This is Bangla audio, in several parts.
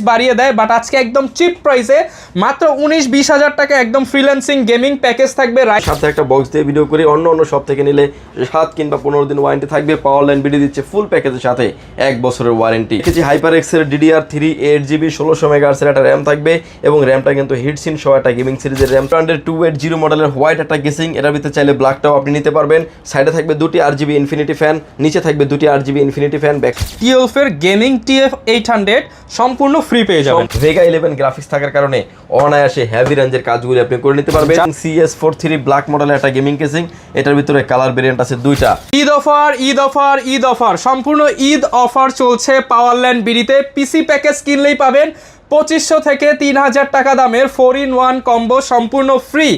বাড়িয়ে দেয়, বাট আজকে একদম চিপ প্রাইসে মাত্র 19-20 হাজার টাকা একদম ফ্রিল্যান্সিং গেমিং প্যাকেজ থাকবে। সাথে একটা বক্স দিয়ে ভিডিও করি, অন্য সব থেকে নিলে 7 কিংবা 15 দিন ওয়ারেন্টি থাকবে। পাওয়ার লাইন বিডি দিচ্ছে ফুল প্যাকেজের সাথে 1 বছরের ওয়ারেন্টি। দেখেছি HyperX এর DDR3 8GB 1600 মেগাহার্টজ এর একটা র্যাম থাকবে এবং র্যামটা কিন্তু হিটসিন সহ একটা গেমিং সিরিজের র্যাম। ব্র্যান্ডের 280 মডেলের হোয়াইট একটা কেসিং, এটার ভিতরে চাইলে ব্ল্যাকটাও আপনি নিতে পারবেন। সাইডে থাকবে দুটি RGB ইনফিনিটি ফ্যান, নিচে থাকবে দুটি RGB infinity fan. Back TF এর গেমিং TF800 সম্পূর্ণ ফ্রি পেয়ে যাবেন। Vega 11 গ্রাফিক্স থাকার কারণে অনায়াসে হেভি রেঞ্জের কাজগুলো আপনি করে নিতে পারবেন। CS43 ব্ল্যাক মডেলের একটা গেমিং কেসিং, এটার ভিতরে কালার ভেরিয়েন্ট আছে দুইটা। Eid offer Eid offer Eid offer, সম্পূর্ণ ঈদ অফার চলছে পাওয়ারল্যান্ড বিডিতে। পিসি প্যাকেজ কিনলেই পাবেন 2500 থেকে 3000 টাকা দামের 4-in-1 কম্বো সম্পূর্ণ ফ্রি।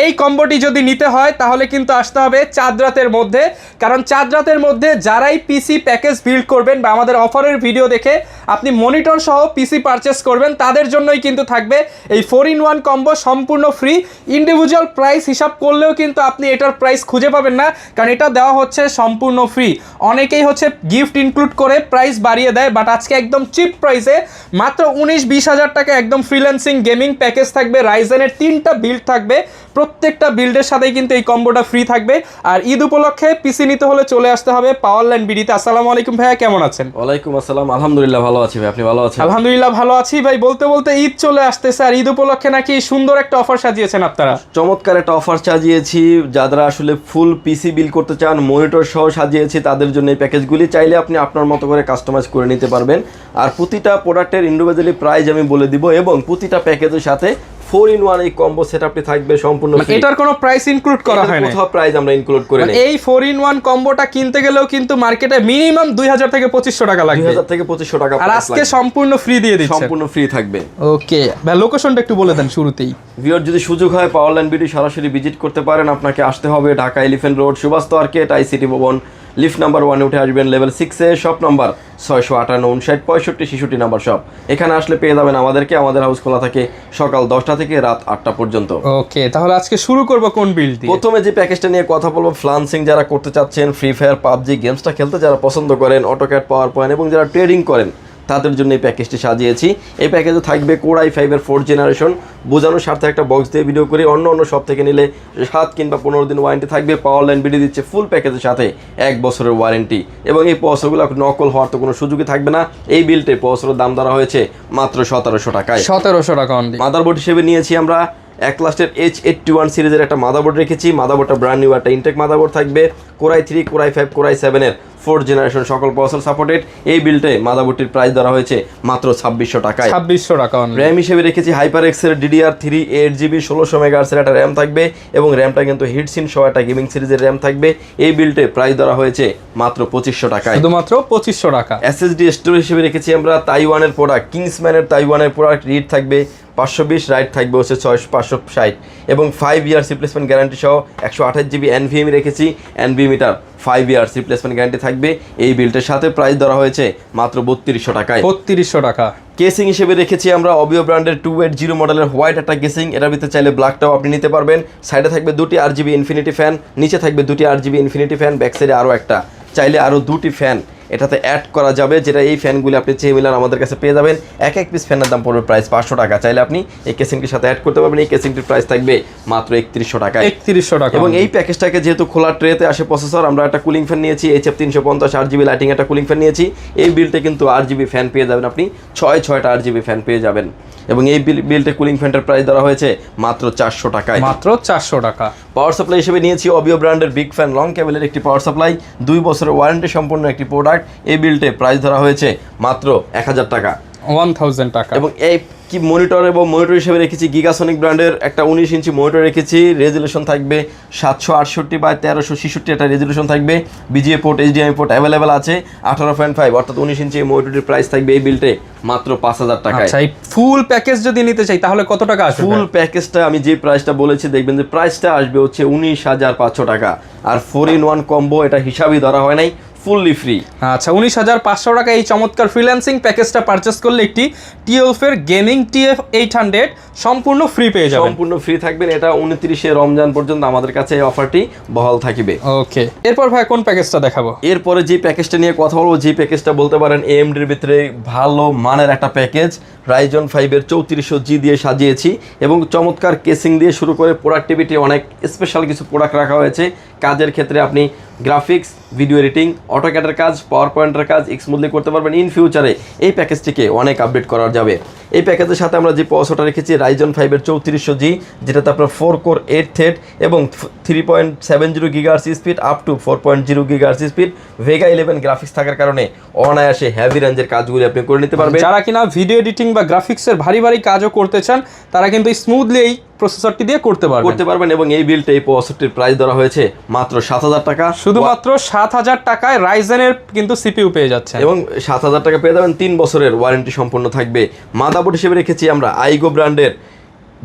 এই কম্বোটি যদি নিতে হয় তাহলে কিন্তু আসতে হবে চাঁদ রাতের মধ্যে, কারণ চাঁদ রাতের মধ্যে যারাই পিসি প্যাকেজ বিল্ড করবেন বা আমাদের অফারের ভিডিও দেখে আপনি মনিটর সহ পিসি পারচেস করবেন, তাদের জন্যই কিন্তু থাকবে এই 4-in-1 কম্বো সম্পূর্ণ ফ্রি। ইন্ডিভিজুয়াল প্রাইস হিসাব করলেও কিন্তু আপনি এটার প্রাইস খুঁজে পাবেন না, কারণ এটা দেওয়া হচ্ছে সম্পূর্ণ ফ্রি। অনেকেই হচ্ছে গিফট ইনক্লুড করে প্রাইস বাড়িয়ে দেয়, বাট আজকে একদম চিপ প্রাইসে মাত্র 19-20 হাজার টাকা একদম ফ্রিল্যান্সিং গেমিং প্যাকেজ থাকবে। রাইজেনের 3টা বিল্ড থাকবে, প্রত্যেকটা বিল্ডের সাথেই কিন্তু এই কম্বোটা ফ্রি থাকবে। আর ঈদ উপলক্ষে পিসি নিতে হলে চলে আসতে হবে পাওয়ারল্যান্ড বিডিতে। আসসালামু আলাইকুম ভাইয়া, কেমন আছেন? ওয়ালাইকুম আসসালাম, আলহামদুলিল্লাহ ভালো আছি ভাই, আপনি ভালো আছেন? আলহামদুলিল্লাহ ভালো আছি ভাই। বলতে বলতে ঈদ চলে আসতেছে, আর ঈদ উপলক্ষে নাকি সুন্দর একটা অফার সাজিয়েছেন আপনারা। চমৎকার একটা অফার সাজিয়েছি, যারা আসলে ফুল পিসি বিল করতে চান, মনিটর সহ সাজিয়েছি তাদের জন্য এই প্যাকেজগুলি। চাইলে আপনি আপনার মতো করে কাস্টমাইজ করে নিতে পারবেন। আর প্রতিটা প্রোডাক্টের ইন্ডিভিজুয়ালি প্রাইস আমি বলে দিব এবং প্রতিটা প্যাকেজের সাথে 4-in-1 এই কম্বো সেটআপটি থাকবে সম্পূর্ণ ফ্রি। এটার কোনো প্রাইস ইনক্লুড করা হয় না, কোথাও প্রাইস আমরা ইনক্লুড করে নেই। এই 4-in-1 কম্বোটা কিনতে গেলেও কিন্তু মার্কেটে মিনিমাম 2000 থেকে 2500 টাকা লাগবে। 2000 থেকে 2500 টাকা, আর আজকে সম্পূর্ণ ফ্রি দিয়ে দিচ্ছি, সম্পূর্ণ ফ্রি থাকবে। ওকে ভাই, লোকেশনটা একটু বলে দেন শুরুতেই। ভিউয়ার যদি সুযোগ হয় পাওয়ারল্যান্ড বিডি সরাসরি ভিজিট করতে পারেন। আপনাকে আসতে হবে Dhaka elephant road, Subhash market, ICT Bhaban, lift number 1 উঠে আসবেন লেভেল 6 এ, শপ নাম্বার 658-59-65-66 নাম্বার শপ। এখানে আসলে পেয়ে যাবেন আমাদেরকে। আমাদের হাউস খোলা থাকে সকাল 10টা থেকে রাত 8টা পর্যন্ত। ওকে, তাহলে আজকে শুরু করব কোন বিল্ড দিয়ে? প্রথমে যে প্যাকেজটা নিয়ে কথা বলবো, ফ্রিল্যান্সিং যারা করতে চাচ্ছেন, ফ্রি ফায়ার পাবজি গেমসটা খেলতে যারা পছন্দ করেন, অটোক্যাড পাওয়ার পয়েন্ট এবং যারা ট্রেডিং করেন তাদের জন্য এই প্যাকেজটি সাজিয়েছি। এই প্যাকেজে থাকবে Core i5 এর 4th জেনারেশন, বোঝানোর স্বার্থে একটা বক্স দিয়ে ভিডিও করি, অন্য সব থেকে নিলে 7 কিংবা 15 দিন ওয়ারেন্টি থাকবে। পাওয়ার লাইন বিডি দিচ্ছে ফুল প্যাকেজের সাথে 1 বছরের ওয়ারেন্টি এবং এই পয়সাগুলো নকল হওয়ার তো কোনো সুযোগই থাকবে না। এই বিলটে পয়সার দাম ধরা হয়েছে মাত্র 1700 টাকায়। 1700 টাকা অনলি। মাদারবোর্ড হিসেবে নিয়েছি আমরা অ্যাক্লাস্টের H81 সিরিজের একটা মাদারবোর্ড রেখেছি। মাদারবোর্ডটা ব্র্যান্ড নিউ একটা ইনটেক মাদারবোর্ড থাকবে। Core i3, Core i5, Core i7 এর 4th জেনারেশন সকল প্রসেসর সাপোর্টেড। এই বিল্ডে মাদারবোর্ডটির প্রাইস ধরা হয়েছে মাত্র 2600 টাকায়। 2600 টাকা অনলি। র্যাম হিসেবে রেখেছি HyperX এর DDR3 8GB 1600 মেগাহার্টজ এর একটা র্যাম থাকবে এবং র্যামটা কিন্তু হিটসিন সহ একটা গেমিং সিরিজের র্যাম থাকবে। এই বিল্ডে প্রাইস ধরা হয়েছে মাত্র 2500 টাকায়, শুধুমাত্র 2500 টাকা। SSD স্টোরেজ হিসেবে রেখেছি আমরা তাইওয়ানের প্রোডাক্ট, কিংসম্যানের তাইওয়ানের প্রোডাক্ট। রিড থাকবে 520, রাইট থাকবে হচ্ছে 560 এবং 5 ইয়ার্স রিপ্লেসমেন্ট গ্যারান্টি সহ 128GB NVMe রেখেছি। NVMe-টার 5 ইয়ার্স রিপ্লেসমেন্ট গ্যারান্টি থাকবে। এই বিল্ডের সাথে প্রাইস ধরা হয়েছে মাত্র 3200 টাকায়। 3200 টাকা। কেসিং হিসেবে রেখেছি আমরা অবিও ব্র্যান্ডের 280 মডেলের হোয়াইট একটা কেসিং, এটার ভিতরে চাইলে ব্ল্যাকটাও আপনি নিতে পারবেন। সাইডে থাকবে দুটি RGB ইনফিনিটি ফ্যান, নিচে থাকবে দুটি RGB ইনফিনিটি ফ্যান, ব্যাক সাইডে আরও একটা, চাইলে আরও দুটি ফ্যান এটাতে অ্যাড করা যাবে। যেটা এই ফ্যানগুলি আপনি চেয়ে মিলার আমাদের কাছে পেয়ে যাবেন। এক পিস ফ্যানের দাম পড়বে প্রাইস 500 টাকা। চাইলে আপনি এই কেসিংটির সাথে অ্যাড করতে পারবেন। এই কেসিংটির প্রাইস থাকবে মাত্র 3100 টাকায়। 3100 টাকা। এবং এই প্যাকেজটাকে যেহেতু খোলা ট্রেতে আসে প্রসেসর, আমরা একটা কুলিং ফ্যান নিয়েছি HF350 RGB লাইটিং একটা কুলিং ফ্যান নিয়েছি। এই বিলটে কিন্তু RGB ফ্যান পেয়ে যাবেন, আপনি 6টা RGB ফ্যান পেয়ে যাবেন। এবং এই বিলটে কুলিং ফ্যানটার প্রাইস ধরা হয়েছে মাত্র 400 টাকায়। মাত্র 400 টাকা। পাওয়ার সাপ্লাই হিসেবে নিয়েছি অবিও ব্র্যান্ডের বিগ ফ্যান লং কেবলের একটি পাওয়ার সাপ্লাই, 2 বছরের ওয়ারেন্টি সম্পন্ন একটি প্রোডাক্ট। এই বিলটে প্রাইস ধরা হয়েছে মাত্র 1000 টাকা, 1000 টাকা। এবং এই কি মনিটর এবং মনিটর হিসেবে রেখেছি গিগাসনিক ব্র্যান্ডের একটা 19 ইঞ্চি মনিটর রেখেছি। রেজুলেশন থাকবে 768x1366 একটা রেজুলেশন থাকবে। BGA port, HDMI port available আছে। 18.5 অর্থাৎ 19 ইঞ্চি মনিটরের প্রাইস থাকবে এই বিলটে মাত্র 5000 টাকায়। আচ্ছা, এই ফুল প্যাকেজ যদি নিতে চাই তাহলে কত টাকা আসবে? ফুল প্যাকেজটা আমি যে প্রাইসটা বলেছি দেখবেন যে প্রাইসটা আসবে হচ্ছে 19500 টাকা। আর 4-in-1 কম্বো এটা হিসাবই ধরা হয় নাই। Fully free. আচ্ছা, 19,500 টাকা এই চমৎকার ফ্রিল্যান্সিং প্যাকেজটা পারচেস করলে একটি TF এর গেমিং TF 800 সম্পূর্ণ ফ্রি পেয়ে যাবেন। সম্পূর্ণ ফ্রি থাকবেন। এটা 29শে রমজান পর্যন্ত আমাদের কাছে এই অফারটি বহাল থাকবে। ওকে, এরপর ভাই কোন প্যাকেজটা দেখাবো? এরপরে যে প্যাকেজটা নিয়ে কথা বলবো, যে প্যাকেজটা বলতে পারেন AMDর ভিতরে ভালো মানের একটা প্যাকেজ। Ryzen 5 এর 3400G দিয়ে সাজিয়েছি এবং চমৎকার কেসিং দিয়ে শুরু করে প্রোডাক্টিভিটি অনেক স্পেশাল কিছু প্রোডাক্ট রাখা হয়েছে। কাজের ক্ষেত্রে আপনি গ্রাফিক্স, ভিডিও এডিটিং, অটোক্যাডের কাজ, পাওয়ার পয়েন্টের কাজ স্মুথলি করতে পারবেন। ইন ফিউচারে এই প্যাকেজটিকে অনেক আপডেট করা যাবে। এই প্যাকেজের সাথে আমরা যে প্রসেসরটা রেখেছি Ryzen 5 এর 3400G, যেটাতে আপনার 4 কোর 8 থ্রেড এবং 3.70 GHz speed up to 4.0 GHz speed, Vega 11 graphics থাকার কারণে অনায়াসে হেভি রেঞ্জের কাজগুলি আপনি করে নিতে পারবেন। যারা কিনা ভিডিও এডিটিং বা গ্রাফিক্সের ভারী ভারী কাজও করতে চান, তারা কিন্তু স্মুথলি এই প্রসেসরটি দিয়ে করতে পারবেন। এবং এই বিলটা, এই প্রসেসরটির প্রাইস ধরা হয়েছে মাত্র 7,000 টাকা। শুধুমাত্র 7,000 টাকায় রাইজেনের কিন্তু সিপিইউ পেয়ে যাচ্ছে এবং 7,000 টাকা পেয়ে যাবেন। 3 বছরের ওয়ারেন্টি সম্পূর্ণ থাকবে। মাদারবোর্ড হিসেবে রেখেছি আমরা আইগো ব্র্যান্ডের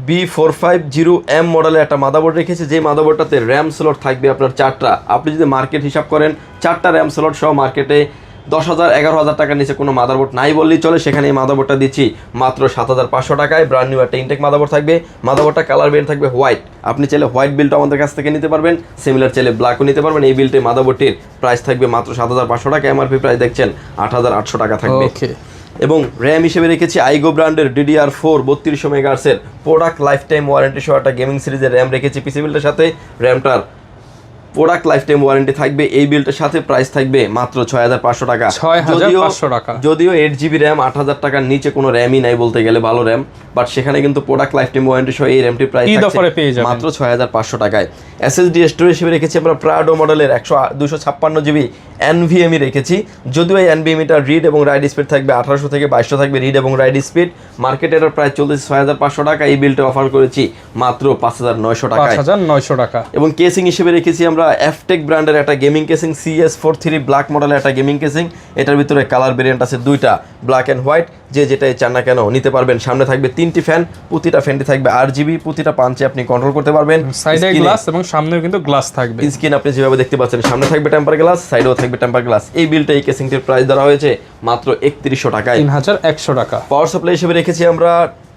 B450M মডেলের একটা মাদারবোর্ড রেখেছি। যে মাদারবোর্ডটাতে র্যাম স্লট থাকবে আপনার 4টা। আপনি যদি মার্কেট হিসাব করেন 4টা র্যাম স্লট সহ মার্কেটে 10,000 11,000 টাকার নিচে কোনো মাদারবোর্ড নাই বললেই চলে। সেখানে এই মাদারবোর্ডটা দিচ্ছি মাত্র 7,500 টাকায়। ব্র্যান্ড নিউ একটা ইনটেক মাদারবোর্ড থাকবে। মাদারবোর্ডটা কালার বের থাকবে হোয়াইট। আপনি চাইলে হোয়াইট বিলটা আমাদের কাছ থেকে নিতে পারবেন, সিমিলার চাইলে ব্ল্যাকও নিতে পারবেন। এই বিলটি মাদারবোর্ডটির প্রাইস থাকবে মাত্র 7,500 টাকা। এমআরপি প্রাইস দেখছেন 8,800 টাকা থাকবে। এবং র্যাম হিসেবে রেখেছি আইগো ব্র্যান্ডের DDR4 3200 মেগাহার্টজের প্রোডাক্ট লাইফ টাইম ওয়ারেন্টি সহ একটা গেমিং সিরিজের র্যাম রেখেছি। পিসি বিলটার সাথে র্যামটার প্রোডাক্ট লাইফ টাইম ওয়ারেন্টি থাকবে। এই বিলটার সাথে প্রাইস থাকবে মাত্র 6,500 টাকা। 6,500 টাকা। যদিও 8GB র্যাম 8,000 টাকার নিচে কোনো র্যামই নাই বলতে গেলে, ভালো র্যাম, বাট সেখানে কিন্তু প্রোডাক্ট লাইফ টাইম ওয়ারেন্টি সহ এই র্যামটি প্রাইস মাত্র 6,500 টাকায়। SSD স্টোরেজ হিসেবে রেখেছি আমরা প্রাডো মডেলের 256GB NVMe রেখেছি। যদিও এই NVMeটা রিড এবং রাইট স্পিড থাকবে 1800 থেকে 2200 থাকবে রিড এবং রাইট স্পিড। মার্কেটে এটার প্রাইস চলতেছে 6,500 টাকা। এই বিলটা অফার করেছি মাত্র 5,900 টাকায়। 5,900 টাকা। এবং কেসিং হিসেবে রেখেছি আমরা F-Tech ব্র্যান্ডের একটা গেমিং কেসিং, CS43 ব্ল্যাক মডেলের একটা গেমিং কেসিং। এটার ভিতরে কালার ভেরিয়েন্ট আছে 2টা, ব্ল্যাক অ্যান্ড হোয়াইট। যে যেটাই চান না কেন নিতে পারবেন। সামনে থাকবে 3টি ফ্যান, প্রতিটা ফ্যানটি থাকবে RGB, প্রতিটা পাঞ্চে আপনি কন্ট্রোল করতে পারবেন। সাইডে গ্লাস এবং সামনেও কিন্তু গ্লাস থাকবে। স্ক্রিন আপনি যেভাবে দেখতে পাচ্ছেন, সামনে থাকবে টেম্পার গ্লাস, সাইডেও থাকবে টেম্পার গ্লাস। এই বিলটা, এই কেসিংটির প্রাইস ধরা হয়েছে মাত্র 3100 টাকায়। 3,100 টাকা। পাওয়ার সাপ্লাই হিসেবে রেখেছি আমরা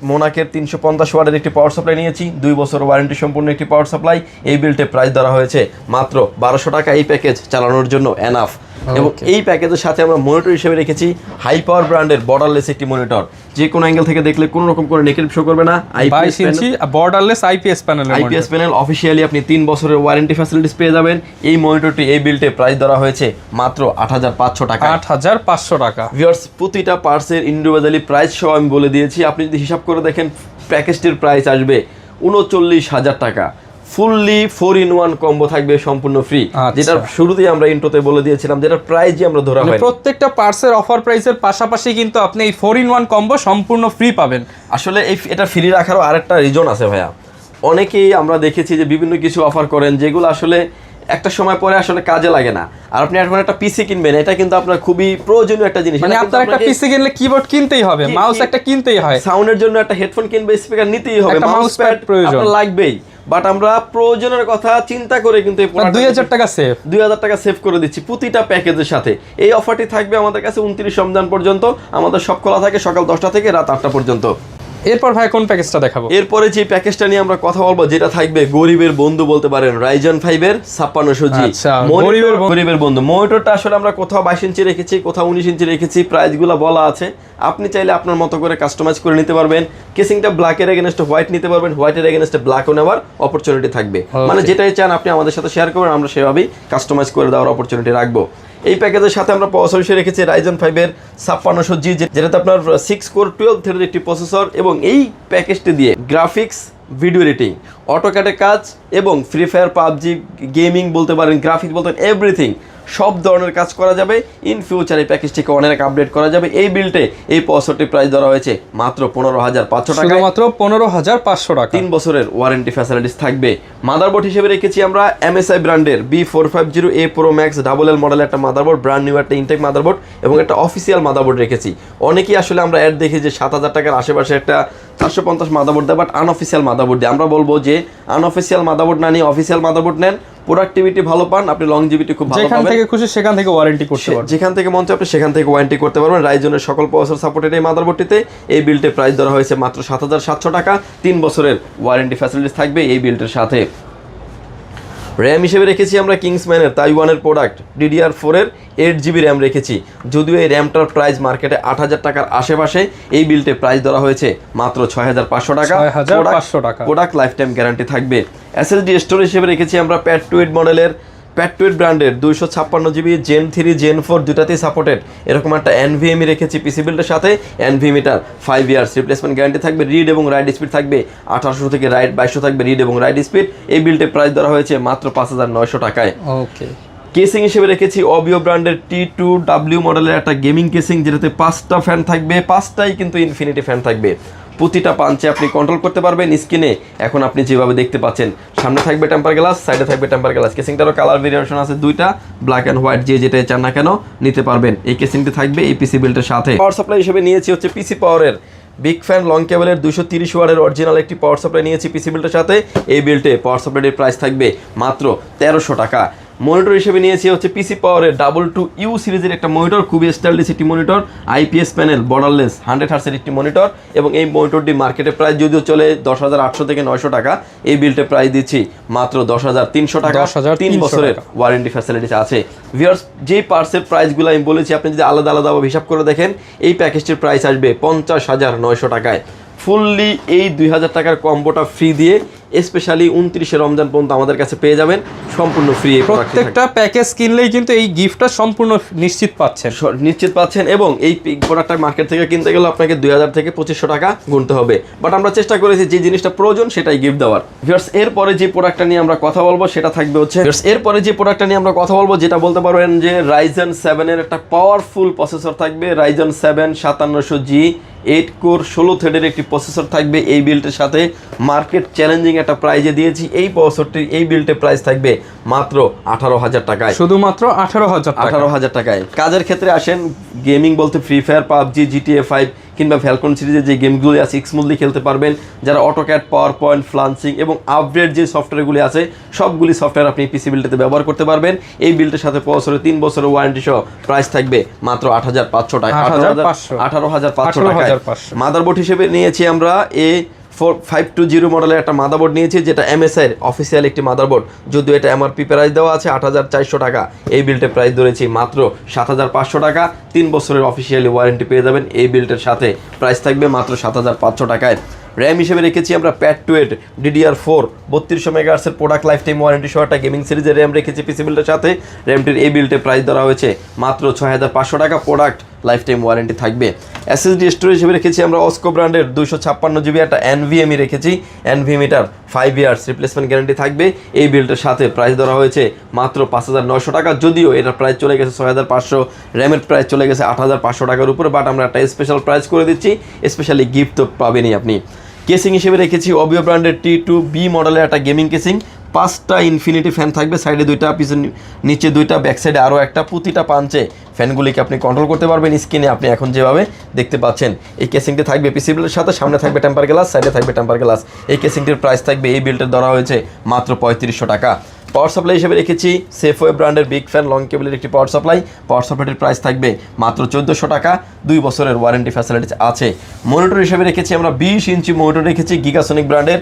মোনাকের 350 ওয়াটের একটি পাওয়ার সাপ্লাই নিয়েছি। 2 বছর ওয়ারেন্টি সম্পূর্ণ একটি পাওয়ার সাপ্লাই। এই বিলটে প্রাইস ধরা হয়েছে মাত্র 1200 টাকা। এই প্যাকেজ চালানোর জন্য এনাফ। এবং এই প্যাকেজের সাথে আমরা মনিটর হিসেবে রেখেছি হাই পাওয়ার ব্র্যান্ডের বর্ডারলেস একটি মনিটর। যে কোনো অ্যাঙ্গেল থেকে দেখলে কোনো রকম করে নেগেটিভ শো করবে না। 22 ইঞ্চি বর্ডারলেস IPS প্যানেল অফিসিয়ালি আপনি 3 বছরের ওয়ারেন্টি ফ্যাসিলিটিস পেয়ে যাবেন। এই মনিটরটি, এই বিলটে প্রাইস ধরা হয়েছে মাত্র 8,500 টাকা। 8,500 টাকা। ভিউয়ার্স, প্রতিটা পার্টসের ইন্ডিভিজুয়ালি প্রাইস সহ আমি বলে দিয়েছি। আপনি যদি হিসাব করে দেখেন, প্যাকেজটির প্রাইস আসবে 39,000 টাকা। ফুললি 4-in-1 কম্বো থাকবে সম্পূর্ণ ফ্রি, যেটা শুরুতেই আমরা ইন্ট্রোতে বলে দিয়েছিলাম, যেটা প্রাইসই আমরা ধরা হয়। প্রত্যেকটা পার্টসের অফার প্রাইসের পাশাপাশি কিন্তু আপনি এই 4-in-1 কম্বো সম্পূর্ণ ফ্রি পাবেন। আসলে এটা ফ্রি রাখারও আরেকটা রিজন আছে ভাইয়া। অনেকেই আমরা দেখেছি যে বিভিন্ন কিছু অফার করেন যেগুলো আসলে একটা সময় পরে আসলে কাজে লাগে না। আর আপনি এখন একটা পিসি কিনবেন, এটা কিন্তু আপনার খুবই প্রয়োজনীয় একটা জিনিস। মানে আপনার একটা পিসি কিনলে কিবোর্ড কিনতেই হবে, মাউস একটা কিনতেই হয়, সাউন্ডের জন্য একটা হেডফোন কিনবে, স্পিকার নিতেই হবে, মাউস প্যাড প্রয়োজন লাগবেই। বাট আমরা প্রয়োজনের কথা চিন্তা করে কিন্তু 2,000 টাকা সেভ করে দিচ্ছি প্রতিটা প্যাকেজের সাথে। এই অফারটি থাকবে আমাদের কাছে 29 রমজান পর্যন্ত। আমাদের সব খোলা থাকে সকাল 10টা থেকে রাত 8টা পর্যন্ত। এরপর ভাই কোন প্যাকেজটা দেখাবো? এরপরে যে প্যাকেজটা নিয়ে আমরা কথা বলবো, যেটা থাকবে গরিবের বন্ধু বলতে পারেন, Ryzen 5 এর 5600G গরিবের বন্ধু। মনিটরটা আসলে আমরা কোথাও 22 ইঞ্চি রেখেছি, কোথাও 19 ইঞ্চি রেখেছি, প্রাইসগুলো বলা আছে। আপনি চাইলে আপনার মতো করে কাস্টমাইজ করে নিতে পারবেন। কেসিংটা ব্ল্যাকের এগেনস্টে হোয়াইট নিতে পারবেন, হোয়াইটের এগেনস্টে ব্ল্যাকও নেওয়ার অপরচুনিটি থাকবে। মানে যেটাই চান আপনি আমাদের সাথে শেয়ার করবেন, আমরা সেভাবেই কাস্টমাইজ করে দেওয়ার অপরচুনিটি রাখবো। এই প্যাকেজের সাথে আমরা প্রসেসর হিসেবে রেখেছি Ryzen 5 এর 5600G, যেটাতে আপনার 6 কোর 12 থ্রেডের একটি প্রসেসর। এবং এই প্যাকেজটি দিয়ে গ্রাফিক্স, ভিডিও এডিটিং, অটোক্যাডের কাজ এবং ফ্রি ফায়ার, পাবজি, গেমিং বলতে পারেন, গ্রাফিক্স বলতে পারেন, এভরিথিং সব ধরনের কাজ করা যাবে। ইন ফিউচার এই প্যাকেজটিকে অনেক আপডেট করা যাবে। এই বিলটে এই প্রসেসরটির প্রাইস ধরা হয়েছে মাত্র 15,500 টাকা। মাত্র 15,500 টাকা। 3 বছরের ওয়ারেন্টি ফ্যাসিলিটিস থাকবে। মাদারবোর্ড হিসেবে রেখেছি আমরা MSI ব্র্যান্ডের B450A Pro Max LL মডেলের একটা মাদারবোর্ড, ব্র্যান্ড নিউ একটা ইনটেক মাদারবোর্ড এবং একটা অফিসিয়াল মাদারবোর্ড রেখেছি। অনেকেই আসলে আমরা অ্যাড দেখি যে 7,000 টাকার আশেপাশে একটা 450 মাদারবোর্ড দেয়, বাট আনঅফিসিয়াল মাদারবোর্ড দিয়ে। আমরা বলবো যে আনঅফিসিয়াল মাদারবোর্ড না নিয়ে অফিসিয়াল মাদারবোর্ড নেন। প্রোডাক্টিভিটি ভালো পান, আপনি লংজিভিটি খুব ভালো যেখান পাবেন, থেকে খুশি সেখান থেকে ওয়ারেন্টি করতে পারবেন, যেখান থেকে মন চায় আপনি সেখান থেকে ওয়ারেন্টি করতে পারবেন। রাইজনের সকল প্রসেসর সাপোর্টেড এই মাদারবোর্ডটিতে এই বিল্ডের প্রাইস ধরা হয়েছে মাত্র 7700 টাকা। 3 বছরের ওয়ারেন্টি ফ্যাসিলিটিস থাকবে এই বিল্ডের সাথে। র্যাম হিসেবে রেখেছি আমরা কিংসম্যানের তাইওয়ানের প্রোডাক্ট DDR4 এর 8GB র্যাম রেখেছি। যদিও এই র্যামটার প্রাইস মার্কেটে 8000 টাকার আশেপাশে, এই বিল্ডে প্রাইস ধরা হয়েছে মাত্র 6500 টাকা। 6500 টাকা। প্রোডাক্ট লাইফ টাইম গ্যারান্টি থাকবে। SSD স্টোরেজ হিসেবে রেখেছি আমরা প্যাড2 মডেলের প্যাড2 ব্র্যান্ডের 256GB Gen 3 Gen 4 দুটাতেই সাপোর্টেড এরকম একটা NVMe রেখেছি পিসি বিল্ডের সাথে। NVMeটার 5 ইয়ার্স রিপ্লেসমেন্ট গ্যারান্টি থাকবে। রিড এবং রাইট স্পিড থাকবে 1800 থেকে 2200 থাকবে রিড এবং রাইট স্পিড। এই বিল্ডের প্রাইস ধরা হয়েছে মাত্র 5900 টাকায়। ওকে। কেসিং হিসেবে রেখেছি অবিও ব্র্যান্ডের T2W মডেলের একটা গেমিং কেসিং, যেটাতে 5টা ফ্যান থাকবে, 5টাই কিন্তু ইনফিনিটি ফ্যান থাকবে। প্রতিটা পাঞ্চে আপনি কন্ট্রোল করতে পারবেন স্ক্রিনে। এখন আপনি যেভাবে দেখতে পাচ্ছেন, সামনে থাকবে টেম্পার গ্লাস, সাইডে থাকবে টেম্পার গ্লাস। কেসিংটারও কালার ভেরিয়েশন আছে দুইটা, ব্ল্যাক অ্যান্ড হোয়াইট, যে যেটাই চান না কেন নিতে পারবেন। এই কেসিংটি থাকবে এই পিসি বিল্ডের সাথে। পাওয়ার সাপ্লাই হিসেবে নিয়েছি হচ্ছে পিসি পাওয়ারের বিগ ফ্যান লং কেবলের 230 ওয়াটের অরিজিনাল একটি পাওয়ার সাপ্লাই নিয়েছি পিসি বিল্ডের সাথে। এই বিল্ডে পাওয়ার সাপ্লাইয়ের প্রাইস থাকবে মাত্র 1300 টাকা। মনিটর হিসেবে নিয়েছি হচ্ছে পিসি পাওয়ারের 22U সিরিজের একটা মনিটর, খুবই স্টাইলিশ একটি মনিটর, IPS প্যানেল, বর্ডারলেস 100 হার্টসের একটি মনিটর। এবং এই মনিটরটি মার্কেটে প্রাইস যদিও চলে 10800 থেকে 900 টাকা, এই বিল্ডে প্রাইস দিচ্ছি মাত্র 10300 টাকা। 3 বছরের ওয়ারেন্টি ফ্যাসিলিটিস আছে। ভিউয়ার্স, যেই পার্টসের প্রাইসগুলো আমি বলেছি আপনি যদি আলাদা আলাদাভাবে হিসাব করে দেখেন, এই প্যাকেজটির প্রাইস আসবে 50900 টাকায়। ফুললি এই 2000 টাকার কম্বোটা ফ্রি দিয়ে স্পেশালি 29শে রমজান পর্যন্ত আমাদের কাছে পেয়ে যাবেন সম্পূর্ণ ফ্রি। প্রত্যেকটা প্যাকেজ কিনলেই কিন্তু এই গিফটটা সম্পূর্ণ নিশ্চিত পাচ্ছেন এবং এই প্রোডাক্টটা মার্কেট থেকে কিনতে গেলে আপনাকে 2000 থেকে 2500 টাকা গুনতে হবে। বাট আমরা চেষ্টা করেছি যে জিনিসটা প্রয়োজন সেটাই গিফট দেওয়ার। ভিউয়ার্স, এরপরে যে প্রোডাক্টটা নিয়ে আমরা কথা বলবো সেটা থাকবে হচ্ছে যেটা বলতে পারবেন যে Ryzen 7 এর একটা পাওয়ারফুল প্রসেসর থাকবে। Ryzen 7 5700G 8 কোর 16 থ্রেডের একটি প্রসেসর থাকবে এই বিল্ডের সাথে। মার্কেট চ্যালেঞ্জিং একটা প্রাইজে দিয়েছি এই প্রসেসরটি। এই বিল্ডের প্রাইস থাকবে মাত্র 18000 টাকায়, শুধুমাত্র 18000 টাকায়। কাজের ক্ষেত্রে আসেন, গেমিং বলতে ফ্রি ফায়ার, পাবজি, GTA 5 কিংবা ফ্যালকন সিরিজের যে গেমগুলি আছে স্মুথলি খেলতে পারবেন। যারা অটোক্যাড, পাওয়ার পয়েন্ট, ফ্লান্সিং এবং আপগ্রেড যে সফটওয়্যারগুলি আছে সবগুলি সফটওয়্যার আপনি পিসি বিল্ডেতে ব্যবহার করতে পারবেন। এই বিল্ডের সাথে 3 বছরের ওয়ারেন্টি সহ প্রাইস থাকবে মাত্র 8500 টাকা, 18500 টাকায়। মাদারবোর্ড হিসেবে নিয়েছি আমরা A4520 মডেলের একটা মাদারবোর্ড নিয়েছি, যেটা MSI এর অফিসিয়াল একটি মাদারবোর্ড। যদিও এটা MRP প্রাইস দেওয়া আছে 8400 টাকা, এই বিল্ডের প্রাইস ধরেছি মাত্র 7500 টাকা। 3 বছরের অফিসিয়ালি ওয়ারেন্টি পেয়ে যাবেন এই বিল্ডের সাথে। প্রাইস থাকবে মাত্র 7500 টাকায়। র্যাম হিসেবে রেখেছি আমরা প্যাড2 DDR4 3200 মেগাহার্টজের প্রোডাক্ট লাইফ টাইম ওয়ারেন্টি সহ একটা গেমিং সিরিজের র্যাম রেখেছি পিসি বিল্ডের সাথে। র্যামটির এই বিল্ডে প্রাইস ধরা হয়েছে মাত্র 6500 টাকা, প্রোডাক্ট লাইফ টাইম ওয়ারেন্টি থাকবে। SSD স্টোরেজ হিসেবে রেখেছি আমরা অস্কো ব্র্যান্ডের 256GB একটা NVMe রেখেছি। NVMeটার 5 ইয়ার্স রিপ্লেসমেন্ট গ্যারান্টি থাকবে এই বিল্ডের সাথে। প্রাইস ধরা হয়েছে মাত্র 5900 টাকা, যদিও এটার প্রাইস চলে গেছে 6500, র্যামের প্রাইস চলে গেছে 8500 টাকার উপরে। বাট আমরা একটা স্পেশাল প্রাইস করে দিচ্ছি, স্পেশালি গিফট তো পাবেনই আপনি। কেসিং হিসেবে রেখেছি অবিও ব্র্যান্ডের T2B মডেলের একটা গেমিং কেসিং। 5টা ইনফিনিটি ফ্যান থাকবে, সাইডে 2টা, পিছনে নিচে 2টা, ব্যাক সাইডে আরও একটা। প্রতিটা পাঞ্চে ফ্যানগুলিকে আপনি কন্ট্রোল করতে পারবেন স্ক্রিনে, আপনি এখন যেভাবে দেখতে পাচ্ছেন। এই কেসিংটি থাকবে পিসি বিল্ডের সাথে, সামনে থাকবে টেম্পার গ্লাস, সাইডে থাকবে টেম্পার গ্লাস। এই কেসিংটির প্রাইস থাকবে এই বিল্ডের ধরা হয়েছে মাত্র 3500 টাকা। পাওয়ার সাপ্লাই হিসেবে রেখেছি সেফওয়ে ব্র্যান্ডের বিগ ফ্যান লং কেবলের একটি পাওয়ার সাপ্লাই। পাওয়ার সাপ্লাইটির প্রাইস থাকবে মাত্র 1400 টাকা, 2 বছরের ওয়ারেন্টি ফ্যাসিলিটিস আছে। মনিটর হিসেবে রেখেছি আমরা 20 ইঞ্চি মনিটর রেখেছি গিগাসনিক ব্র্যান্ডের।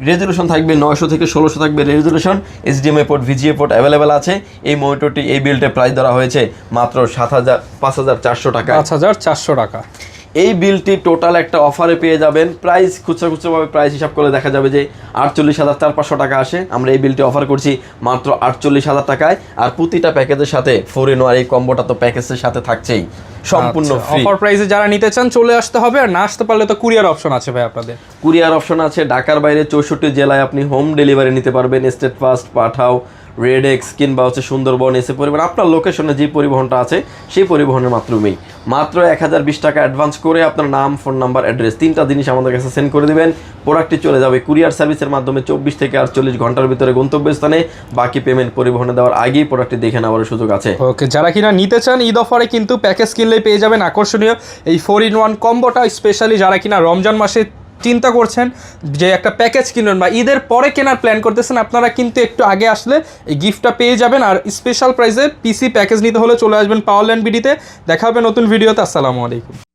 রেজুলেশন থাকবে 900 থেকে 1600 থাকবে resolution. HDMI port, VGA port available আছে। এই মনিটরটি এই বিল্ডে প্রাইস ধরা হয়েছে মাত্র 5400 টাকা। 5400 টাকা। এই বিলটি টোটাল একটা অফারে পেয়ে যাবেন। প্রাইস খুচরাভাবে প্রাইস হিসাব করলে দেখা যাবে যে 48400 টাকা আসে। আমরা এই বিলটি অফার করছি মাত্র 48000 টাকায়। আর প্রতিটা প্যাকেজের সাথে 4-in-1 এই কম্বোটা তো প্যাকেজের সাথে থাকছেই সম্পূর্ণ ফ্রি। অফার প্রাইসে যারা নিতে চান চলে আসতে হবে, আর না আসতে পারলে তো কুরিয়ার অপশন আছে ভাই আপনাদের। কুরিয়ার অপশন আছে, ঢাকার বাইরে 64 জেলায় আপনি হোম ডেলিভারি নিতে পারবেন। স্টেট ফাস্ট, পাঠাও, রেডেক্স কিংবা হচ্ছে সুন্দরবন, এসে পরিবহন, আপনার লোকেশনে যে পরিবহনটা আছে সেই পরিবহনের মাধ্যমেই মাত্র 1020 টাকা অ্যাডভান্স করে আপনার নাম, ফোন নাম্বার, অ্যাড্রেস 3টা জিনিস আমাদের কাছে সেন্ড করে দেবেন। প্রোডাক্টটি চলে যাবে কুরিয়ার সার্ভিসের মাধ্যমে 24 থেকে 48 ঘন্টার ভিতরে গন্তব্যস্থানে। বাকি পেমেন্ট পরিবহনে দেওয়ার আগেই প্রোডাক্টটি দেখে নেওয়ার সুযোগ আছে। ওকে, যারা কিনা নিতে চান ঈদ অফারে কিন্তু প্যাকেজ কিনলেই পেয়ে যাবেন আকর্ষণীয় এই 4-in-1 কম্বোটা। স্পেশালি যারা কিনা রমজান মাসে চিন্তা করছেন যে একটা প্যাকেজ কিনবেন বা ঈদের পরে কেনার প্ল্যান করতেছেন, আপনারা কিন্তু একটু আগে আসলে এই গিফটটা পেয়ে যাবেন। আর স্পেশাল প্রাইসে পিসি প্যাকেজ নিতে হলে চলে আসবেন পাওয়ারল্যান্ড বিডিতে। দেখা হবে নতুন ভিডিওতে। আসসালামু আলাইকুম।